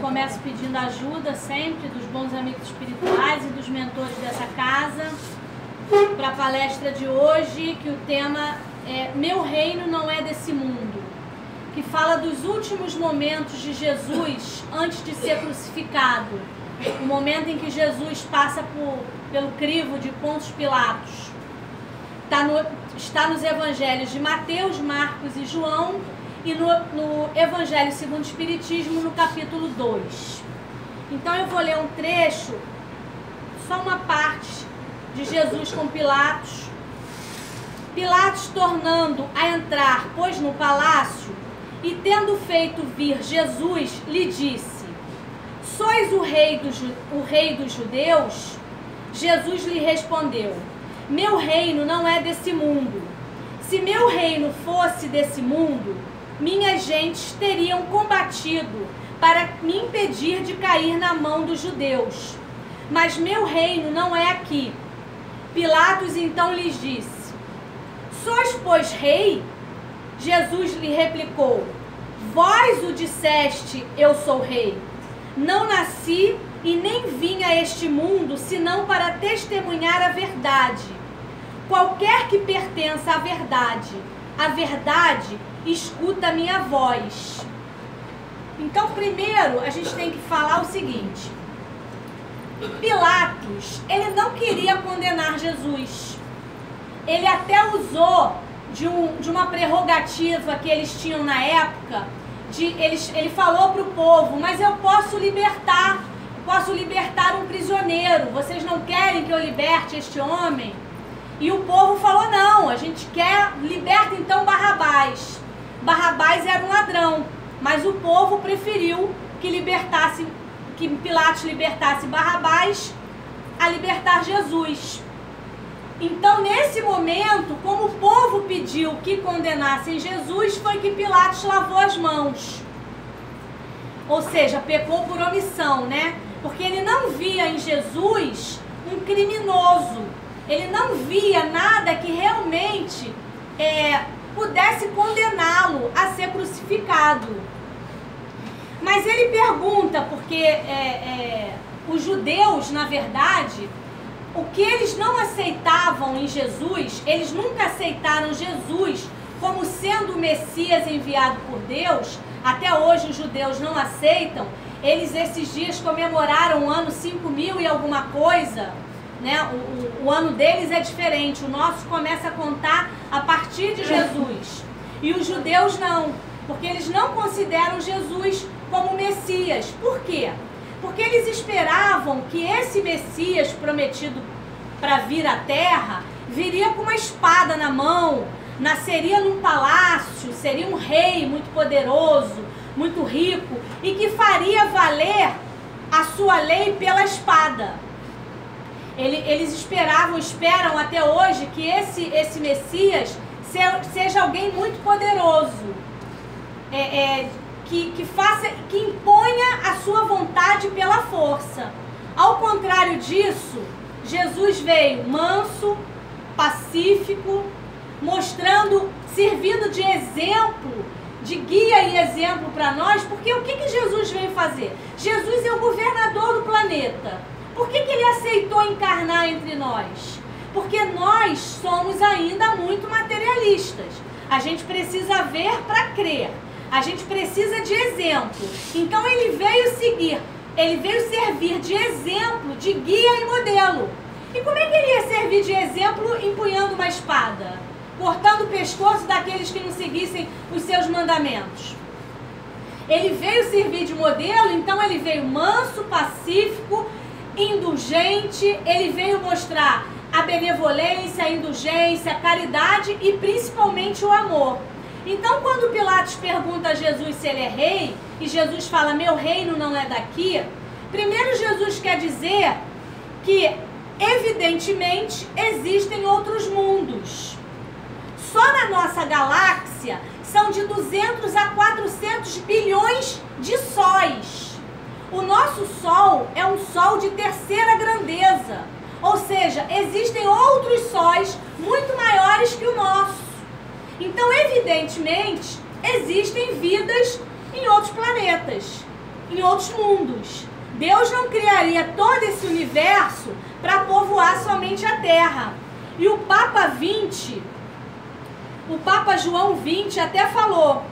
começo pedindo ajuda sempre dos bons amigos espirituais e dos mentores dessa casa para a palestra de hoje, que o tema é Meu Reino Não É Desse Mundo, que fala dos últimos momentos de Jesus antes de ser crucificado, o momento em que Jesus passa pelo crivo de Pôncio Pilatos. Está nos evangelhos de Mateus, Marcos e João e no Evangelho segundo o Espiritismo, no capítulo 2. Então eu vou ler um trecho, só uma parte de Jesus com Pilatos. Pilatos, tornando a entrar, pois, no palácio, e tendo feito vir Jesus, lhe disse: Sois o rei dos judeus? Jesus lhe respondeu: Meu reino não é desse mundo. Se meu reino fosse desse mundo, minhas gentes teriam combatido para me impedir de cair na mão dos judeus. Mas meu reino não é aqui. Pilatos então lhes disse: Sois, pois, rei? Jesus lhe replicou: Vós o disseste, eu sou rei. Não nasci e nem vim a este mundo senão para testemunhar a verdade. Qualquer que pertença à verdade escuta a minha voz. Então, primeiro, a gente tem que falar o seguinte: Pilatos, ele não queria condenar Jesus. Ele até usou de uma prerrogativa que eles tinham na época. Ele falou para o povo: mas eu posso libertar um prisioneiro. Vocês não querem que eu liberte este homem? E o povo falou: não, a gente quer, liberta então Barrabás. Barrabás era um ladrão, mas o povo preferiu que Pilatos libertasse Barrabás a libertar Jesus. Então, nesse momento, como o povo pediu que condenassem Jesus, foi que Pilatos lavou as mãos. Ou seja, pecou por omissão, né? Porque ele não via em Jesus um criminoso. Ele não via nada que realmente pudesse condená-lo a ser crucificado. Mas ele pergunta, porque os judeus, na verdade, o que eles não aceitavam em Jesus, eles nunca aceitaram Jesus como sendo o Messias enviado por Deus. Até hoje os judeus não aceitam. Eles esses dias comemoraram o ano 5000 e alguma coisa, né? O ano deles é diferente. O nosso começa a contar a partir de Jesus. E os judeus não, porque eles não consideram Jesus como Messias. Por quê? Porque eles esperavam que esse Messias prometido para vir à Terra viria com uma espada na mão, nasceria num palácio, seria um rei muito poderoso, muito rico, e que faria valer a sua lei pela espada. Eles esperam até hoje que esse Messias seja alguém muito poderoso, que imponha a sua vontade pela força. Ao contrário disso, Jesus veio manso, pacífico, servindo de exemplo, de guia e exemplo para nós. Porque o que Jesus veio fazer? Jesus é o governador do planeta. Por que ele aceitou encarnar entre nós? Porque nós somos ainda muito materialistas. A gente precisa ver para crer. A gente precisa de exemplo. Então ele veio servir de exemplo, de guia e modelo. E como é que ele ia servir de exemplo empunhando uma espada? Cortando o pescoço daqueles que não seguissem os seus mandamentos. Ele veio servir de modelo, então ele veio manso, pacífico, indulgente. Ele veio mostrar a benevolência, a indulgência, a caridade e principalmente o amor. Então, quando Pilatos pergunta a Jesus se ele é rei, e Jesus fala: meu reino não é daqui, primeiro Jesus quer dizer que, evidentemente, existem outros mundos. Só na nossa galáxia são de 200 a 400 bilhões de sóis. O nosso Sol é um Sol de terceira grandeza, ou seja, existem outros sóis muito maiores que o nosso. Então, evidentemente, existem vidas em outros planetas. em outros mundos. Deus não criaria todo esse universo para povoar somente a Terra. E o Papa João XX até falou,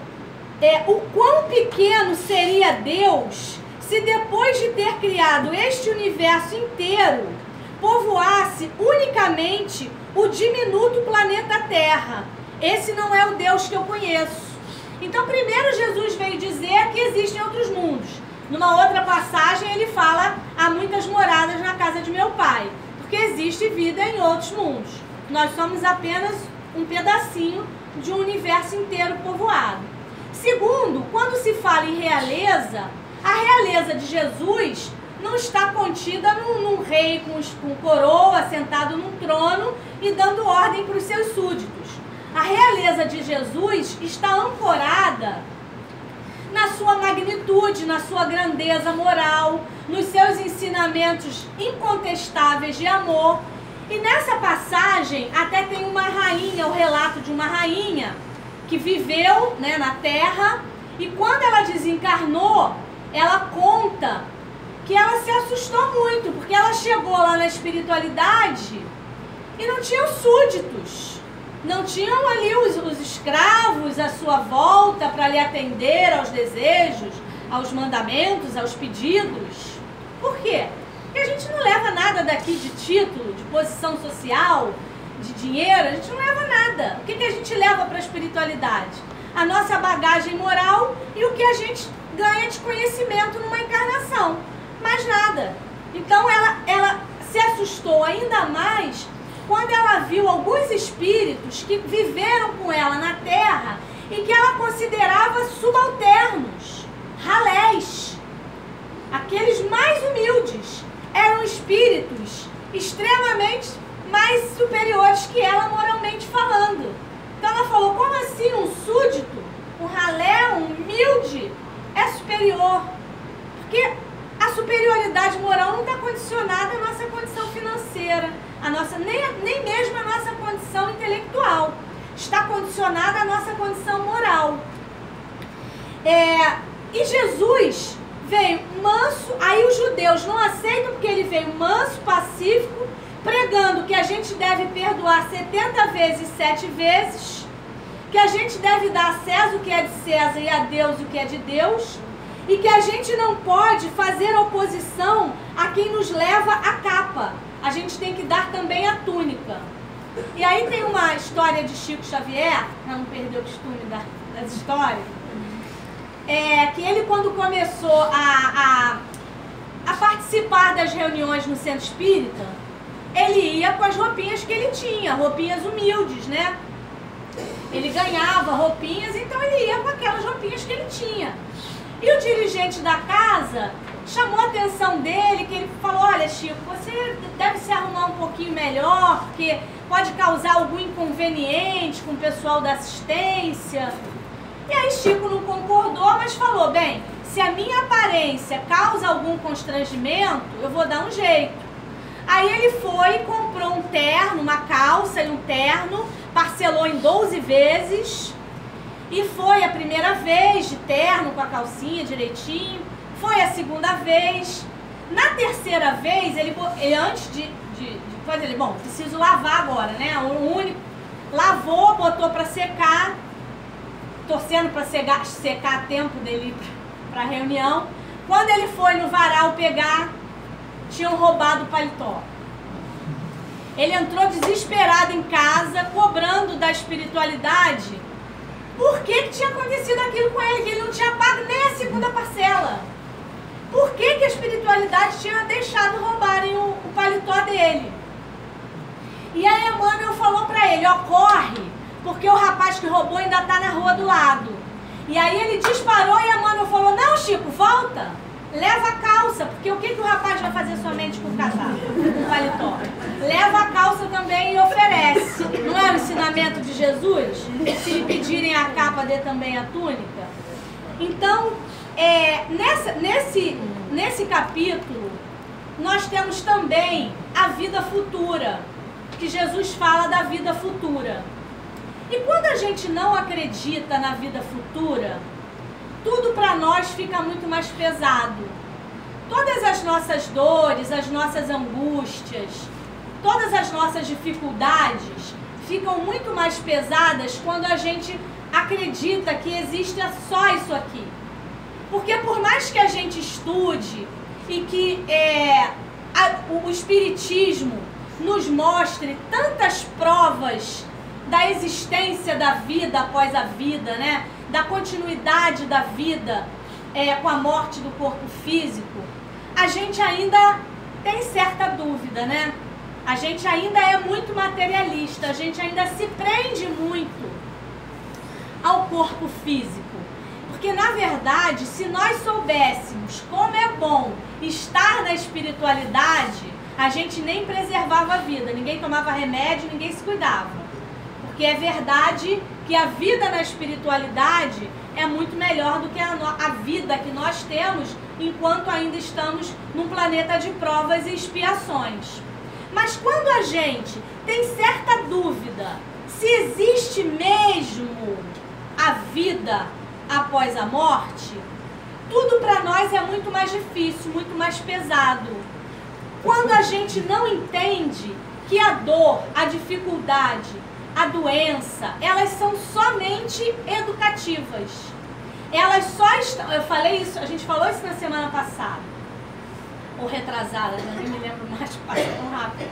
o quão pequeno seria Deus se depois de ter criado este universo inteiro, povoasse unicamente o diminuto planeta Terra. Esse não é o Deus que eu conheço. Então, primeiro Jesus veio dizer que existem outros mundos. Numa outra passagem ele fala, há muitas moradas na casa de meu pai, porque existe vida em outros mundos. Nós somos apenas um pedacinho de um universo inteiro povoado. Segundo, quando se fala em realeza, a realeza de Jesus não está contida num rei com coroa, sentado num trono e dando ordem para os seus súditos. A realeza de Jesus está ancorada na sua magnitude, na sua grandeza moral, nos seus ensinamentos incontestáveis de amor. E nessa passagem até tem uma rainha, o relato de uma rainha que viveu, né, na terra, e quando ela desencarnou, ela conta que ela se assustou muito, porque ela chegou lá na espiritualidade e não tinham súditos. Não tinham ali os escravos à sua volta para lhe atender aos desejos, aos mandamentos, aos pedidos. Por quê? Porque a gente não leva nada daqui de título, de posição social, de dinheiro, a gente não leva nada. O que a gente leva para a espiritualidade? A nossa bagagem moral e o que a gente ganha de conhecimento numa encarnação. Mais nada. Então ela se assustou ainda mais quando ela viu alguns espíritos que viveram com ela na Terra e que ela considerava subalternos, ralés. Aqueles mais humildes eram espíritos extremamente mais superiores que ela moralmente falando. Então ela falou, como assim um súdito, um ralé, um humilde é superior? Porque a superioridade moral não está condicionada à nossa condição financeira, nem mesmo à nossa condição intelectual. Está condicionada à nossa condição moral. E Jesus veio manso, aí os judeus não aceitam porque ele veio manso, pacífico, pregando que a gente deve perdoar 70 vezes 7 vezes, que a gente deve dar a César o que é de César e a Deus o que é de Deus, e que a gente não pode fazer oposição a quem nos leva a capa. A gente tem que dar também a túnica. E aí tem uma história de Chico Xavier, para não perder o costume das histórias, que ele quando começou a participar das reuniões no Centro Espírita, ele ia com as roupinhas que ele tinha, roupinhas humildes, né? Ele ganhava roupinhas, então ele ia com aquelas roupinhas que ele tinha. E o dirigente da casa chamou a atenção dele, que ele falou, olha Chico, você deve se arrumar um pouquinho melhor, porque pode causar algum inconveniente com o pessoal da assistência. E aí Chico não concordou, mas falou, bem, se a minha aparência causa algum constrangimento, eu vou dar um jeito. Aí ele foi e comprou um terno, uma calça e um terno, parcelou em 12 vezes, e foi a primeira vez de terno com a calcinha direitinho, foi a segunda vez. Na terceira vez, ele antes de fazer, ele, bom, preciso lavar agora, né? O único, lavou, botou para secar, torcendo para secar a tempo dele para a reunião. Quando ele foi no varal pegar, tinham roubado o paletó. Ele entrou desesperado em casa, cobrando da espiritualidade por que tinha acontecido aquilo com ele, que ele não tinha pago nem a segunda parcela. Por que a espiritualidade tinha deixado roubarem o paletó dele? E aí a Emmanuel falou para ele, ó, corre, porque o rapaz que roubou ainda está na rua do lado. E aí ele disparou e a Emmanuel falou, não Chico, volta, leva a calça, porque o que o rapaz vai fazer somente com o casaco, com o paletó? Leva a calça também e oferece. Não é o ensinamento de Jesus? Se lhe pedirem a capa, dê também a túnica. Então, nesse capítulo, nós temos também a vida futura, que Jesus fala da vida futura. E quando a gente não acredita na vida futura, tudo para nós fica muito mais pesado. Todas as nossas dores, as nossas angústias, todas as nossas dificuldades ficam muito mais pesadas quando a gente acredita que existe só isso aqui. Porque por mais que a gente estude e que o Espiritismo nos mostre tantas provas da existência da vida após a vida, né? Da continuidade da vida com a morte do corpo físico, a gente ainda tem certa dúvida, né? A gente ainda é muito materialista, a gente ainda se prende muito ao corpo físico. Porque, na verdade, se nós soubéssemos como é bom estar na espiritualidade, a gente nem preservava a vida, ninguém tomava remédio, ninguém se cuidava. Porque é verdade que a vida na espiritualidade é muito melhor do que a vida que nós temos enquanto ainda estamos num planeta de provas e expiações. Mas quando a gente tem certa dúvida se existe mesmo a vida após a morte, tudo para nós é muito mais difícil, muito mais pesado. Quando a gente não entende que a dor, a dificuldade, a doença, elas são somente educativas. Elas só estão... Eu falei isso, a gente falou isso na semana passada. Ou retrasada, já nem me lembro mais, passa tão rápido.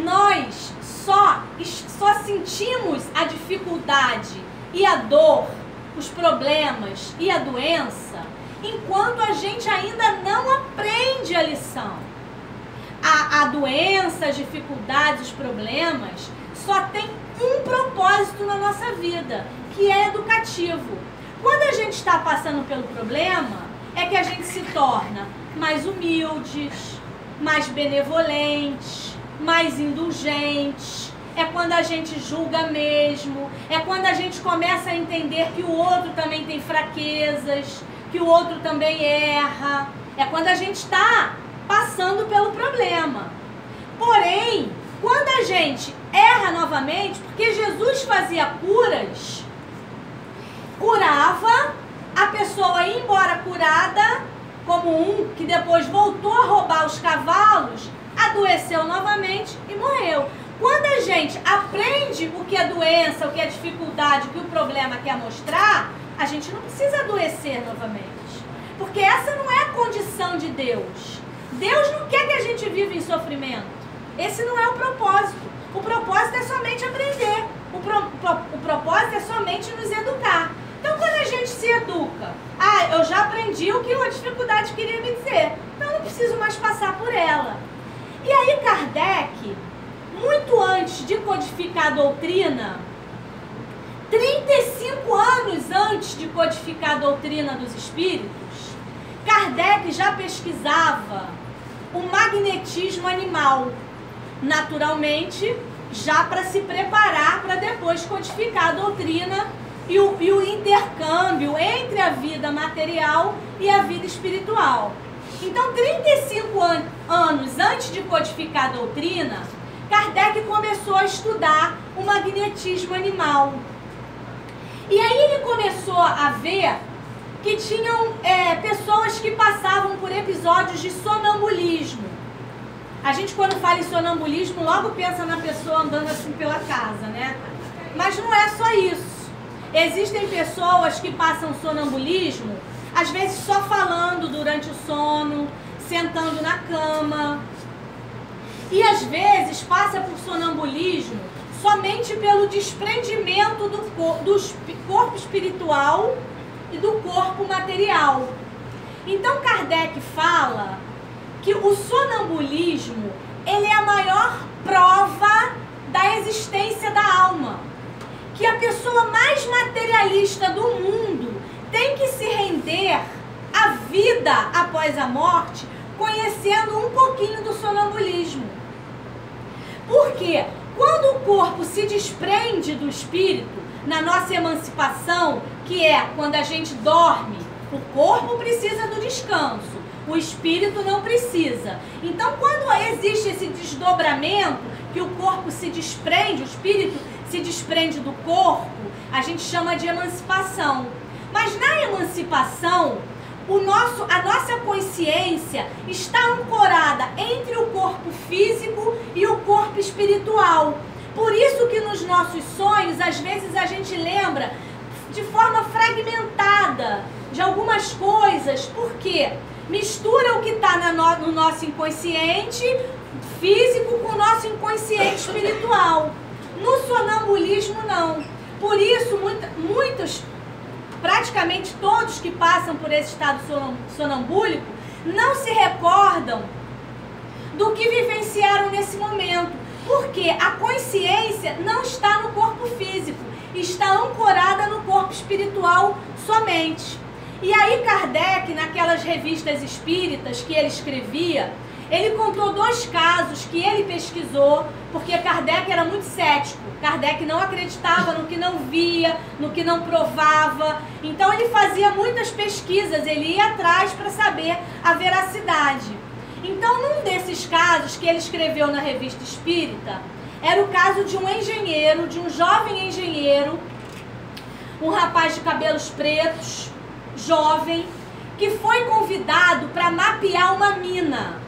Nós só sentimos a dificuldade e a dor, os problemas e a doença, enquanto a gente ainda não aprende a lição. A doença, as dificuldades, os problemas, só tem um propósito na nossa vida, que é educativo. Quando a gente está passando pelo problema, é que a gente se torna mais humildes, mais benevolentes, mais indulgentes. É quando a gente julga mesmo, é quando a gente começa a entender que o outro também tem fraquezas, que o outro também erra. É quando a gente está passando pelo problema. Porém, quando a gente erra novamente, porque Jesus fazia curas, curava, a pessoa ia embora curada, como um que depois voltou a roubar os cavalos, adoeceu novamente e morreu. Quando a gente aprende o que é doença, o que é dificuldade, o que o problema quer mostrar, a gente não precisa adoecer novamente. Porque essa não é a condição de Deus. Deus não quer que a gente viva em sofrimento. Esse não é o propósito. O propósito é somente aprender. O propósito é somente nos educar. Então, quando a gente se educa, eu já aprendi o que a dificuldade queria me dizer, então eu não preciso mais passar por ela. E aí Kardec, muito antes de codificar a doutrina, 35 anos antes de codificar a doutrina dos espíritos, Kardec já pesquisava o magnetismo animal, naturalmente, já para se preparar para depois codificar a doutrina e o intercâmbio entre a vida material e a vida espiritual. Então, 35 anos antes de codificar a doutrina, Kardec começou a estudar o magnetismo animal. E aí ele começou a ver que tinham pessoas que passavam por episódios de sonambulismo. A gente, quando fala em sonambulismo, logo pensa na pessoa andando assim pela casa, né? Mas não é só isso. Existem pessoas que passam sonambulismo, às vezes só falando durante o sono, sentando na cama. E às vezes passa por sonambulismo somente pelo desprendimento do corpo espiritual e do corpo material. Então Kardec fala que o sonambulismo, ele é a maior prova da existência da alma. Que a pessoa mais materialista do mundo tem que se render à vida após a morte, conhecendo um pouquinho do sonambulismo. Porque quando o corpo se desprende do espírito, na nossa emancipação, que é quando a gente dorme, o corpo precisa do descanso, o espírito não precisa. Então, quando existe esse desdobramento, que o corpo se desprende, o espírito se desprende do corpo, a gente chama de emancipação. Mas na emancipação, a nossa consciência está ancorada entre o corpo físico e o corpo espiritual. Por isso que nos nossos sonhos, às vezes a gente lembra de forma fragmentada de algumas coisas, porque mistura o que está no nosso inconsciente físico com o nosso inconsciente espiritual. No sonambulismo, não. Por isso, praticamente todos que passam por esse estado sonambúlico não se recordam do que vivenciaram nesse momento, porque a consciência não está no corpo físico, está ancorada no corpo espiritual somente. E aí Kardec, naquelas revistas espíritas que ele escrevia, ele contou 2 casos que ele pesquisou, porque Kardec era muito cético. Kardec não acreditava no que não via, no que não provava. Então ele fazia muitas pesquisas, ele ia atrás para saber a veracidade. Então, num desses casos que ele escreveu na revista espírita, era o caso de um engenheiro, de um jovem engenheiro, um rapaz de cabelos pretos, jovem, que foi convidado para mapear uma mina.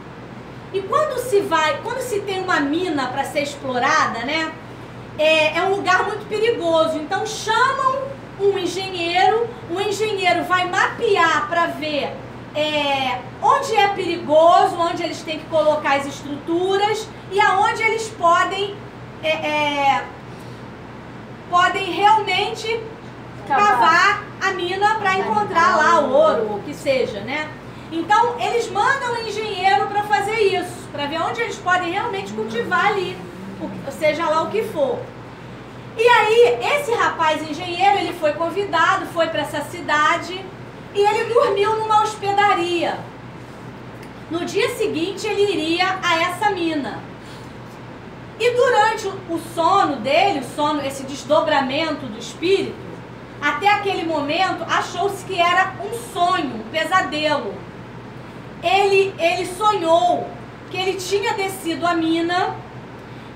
E quando se tem uma mina para ser explorada, né, é um lugar muito perigoso. Então chamam um engenheiro, o engenheiro vai mapear para ver onde é perigoso, onde eles têm que colocar as estruturas e aonde eles podem realmente cavar a mina para encontrar lá o ouro, ou o que seja, né? Então, eles mandam o engenheiro para fazer isso, para ver onde eles podem realmente cultivar ali, seja lá o que for. E aí, esse rapaz engenheiro, ele foi convidado, foi para essa cidade e ele dormiu numa hospedaria. No dia seguinte, ele iria a essa mina. E durante o sono dele, esse desdobramento do espírito, até aquele momento, achou-se que era um sonho, um pesadelo. Ele sonhou que ele tinha descido a mina,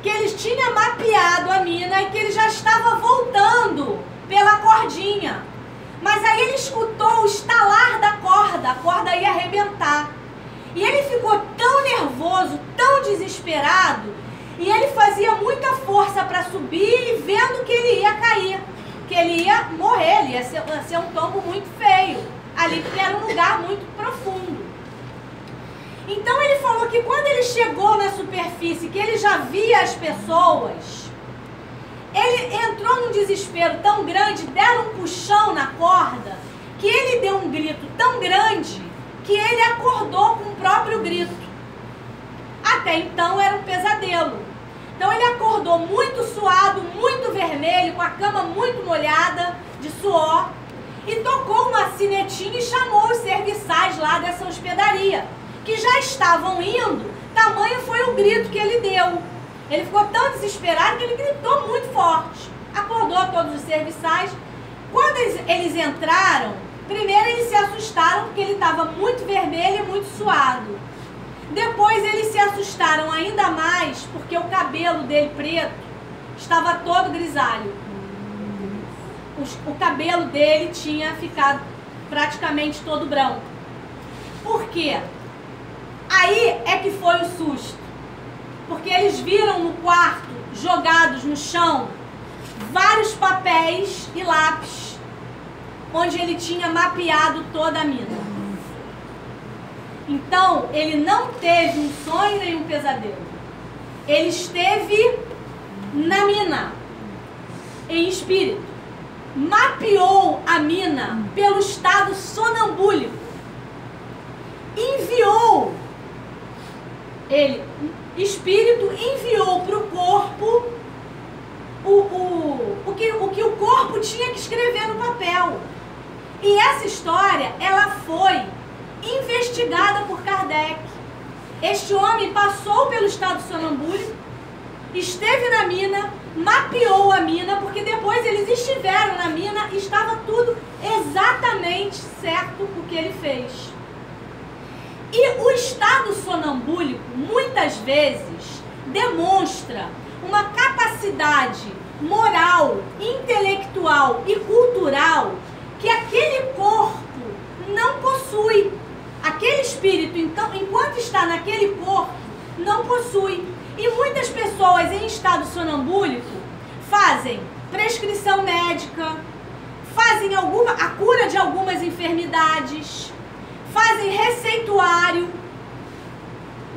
que ele tinha mapeado a mina e que ele já estava voltando pela cordinha. Mas aí ele escutou o estalar da corda, a corda ia arrebentar. E ele ficou tão nervoso, tão desesperado, e ele fazia muita força para subir e vendo que ele ia cair, que ele ia morrer, ele ia ser um tombo muito feio, ali porque era um lugar muito profundo. Então ele falou que quando ele chegou na superfície, que ele já via as pessoas, ele entrou num desespero tão grande, deram um puxão na corda, que ele deu um grito tão grande, que ele acordou com o próprio grito. Até então era um pesadelo. Então ele acordou muito suado, muito vermelho, com a cama muito molhada de suor, e tocou uma sinetinha e chamou os serviçais lá dessa hospedaria, que já estavam indo, tamanho foi o grito que ele deu. Ele ficou tão desesperado que ele gritou muito forte. Acordou todos os serviçais. Quando eles entraram, primeiro eles se assustaram porque ele estava muito vermelho e muito suado. Depois eles se assustaram ainda mais porque o cabelo dele preto estava todo grisalho. O cabelo dele tinha ficado praticamente todo branco. Por quê? Aí é que foi o susto, porque eles viram no quarto, jogados no chão, vários papéis e lápis, onde ele tinha mapeado toda a mina. Então, ele não teve um sonho nem um pesadelo. Ele esteve na mina, em espírito. Mapeou a mina pelo estado sonambúlico. Enviou espírito enviou para o corpo o que o corpo tinha que escrever no papel. E essa história, ela foi investigada por Kardec. Este homem passou pelo estado sonambúlico, esteve na mina, mapeou a mina, porque depois eles estiveram na mina e estava tudo exatamente certo o que ele fez. E o estado sonambúlico, muitas vezes, demonstra uma capacidade moral, intelectual e cultural que aquele corpo não possui. Aquele espírito, então, enquanto está naquele corpo, não possui. E muitas pessoas em estado sonambúlico fazem prescrição médica, fazem a cura de algumas enfermidades, fazem receituário,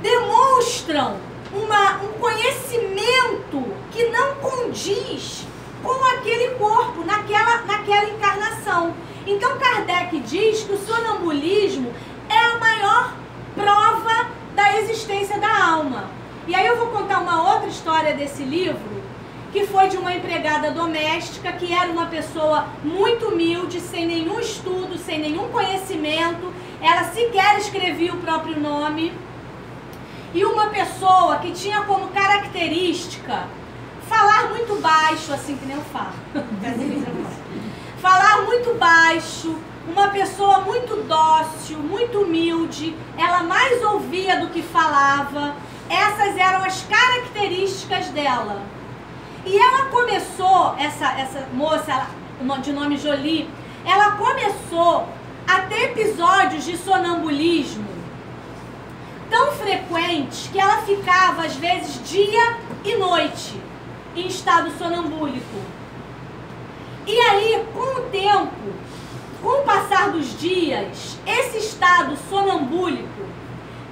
demonstram um conhecimento que não condiz com aquele corpo, naquela encarnação. Então Kardec diz que o sonambulismo é a maior prova da existência da alma. E aí eu vou contar uma outra história desse livro, que foi de uma empregada doméstica, que era uma pessoa muito humilde, sem nenhum estudo, sem nenhum conhecimento, ela sequer escrevia o próprio nome, e uma pessoa que tinha como característica falar muito baixo, assim que nem eu falo, falar muito baixo, uma pessoa muito dócil, muito humilde, ela mais ouvia do que falava. Essas eram as características dela. E ela começou, essa moça de nome Jolie, ela começou a ter episódios de sonambulismo tão frequentes que ela ficava, às vezes, dia e noite em estado sonambúlico. E aí, com o tempo, com o passar dos dias, esse estado sonambúlico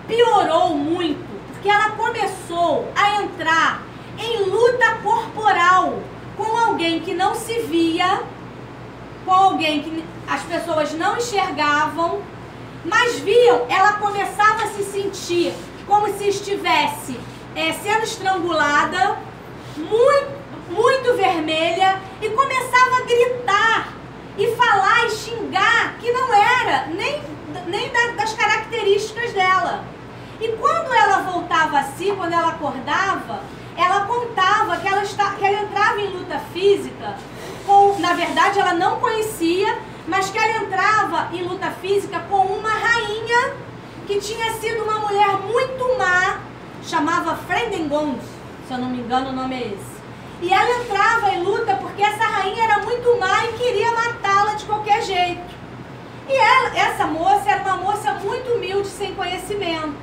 piorou muito, porque ela começou a entrar em luta corporal com alguém que não se via, com alguém que as pessoas não enxergavam, mas viam. Ela começava a se sentir como se estivesse sendo estrangulada, muito vermelha, e começava a gritar e falar e xingar, que não era nem das características dela. E quando ela voltava a si, quando ela acordava, ela contava que ela entrava em luta física, na verdade ela não conhecia, mas que ela entrava em luta física com uma rainha que tinha sido uma mulher muito má, chamava Fredegond, se eu não me engano o nome é esse. E ela entrava em luta porque essa rainha era muito má e queria matá-la de qualquer jeito. E essa moça era uma moça muito humilde, sem conhecimento.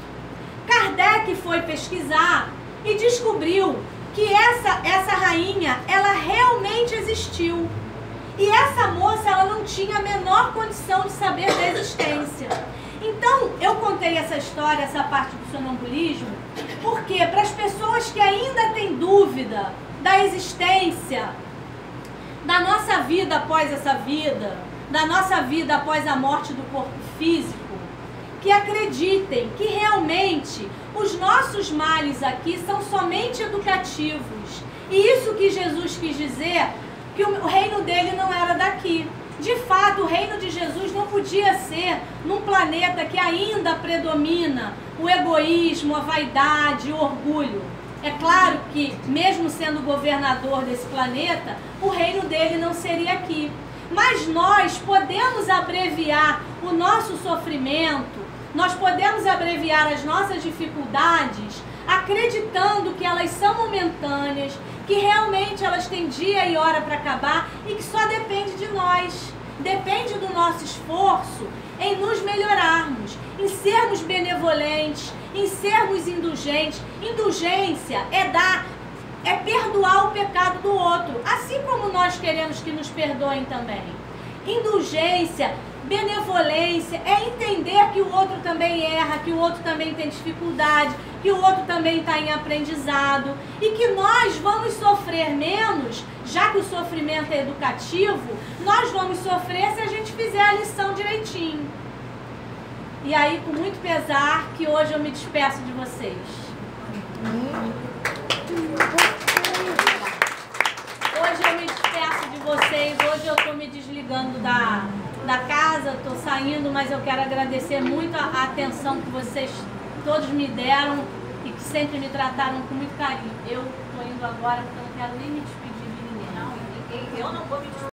Kardec foi pesquisar e descobriu que essa rainha, ela realmente existiu. E essa moça, ela não tinha a menor condição de saber da existência. Então, eu contei essa história, essa parte do sonambulismo, porque para as pessoas que ainda têm dúvida da existência, da nossa vida após essa vida, da nossa vida após a morte do corpo físico, que acreditem que realmente os nossos males aqui são somente educativos. E isso que Jesus quis dizer, que o reino dele não era daqui. De fato, o reino de Jesus não podia ser num planeta que ainda predomina o egoísmo, a vaidade, o orgulho. É claro que, mesmo sendo governador desse planeta, o reino dele não seria aqui. Mas nós podemos abreviar o nosso sofrimento, nós podemos abreviar as nossas dificuldades, acreditando que elas são momentâneas, que realmente elas têm dia e hora para acabar e que só depende de nós. Depende do nosso esforço em nos melhorarmos, em sermos benevolentes, em sermos indulgentes. Indulgência é perdoar o pecado do outro, assim como nós queremos que nos perdoem também. Indulgência, benevolência, é entender que o outro também erra, que o outro também tem dificuldade, que o outro também está em aprendizado e que nós vamos sofrer menos, já que o sofrimento é educativo, nós vamos sofrer se a gente fizer a lição direitinho. E aí, com muito pesar, que hoje eu me despeço de vocês. Hoje eu me despeço de vocês, hoje eu estou me desligando da casa, estou saindo, mas eu quero agradecer muito a atenção que vocês todos me deram e que sempre me trataram com muito carinho. Eu estou indo agora porque eu não quero nem me despedir de ninguém. Não, eu não vou me despedir.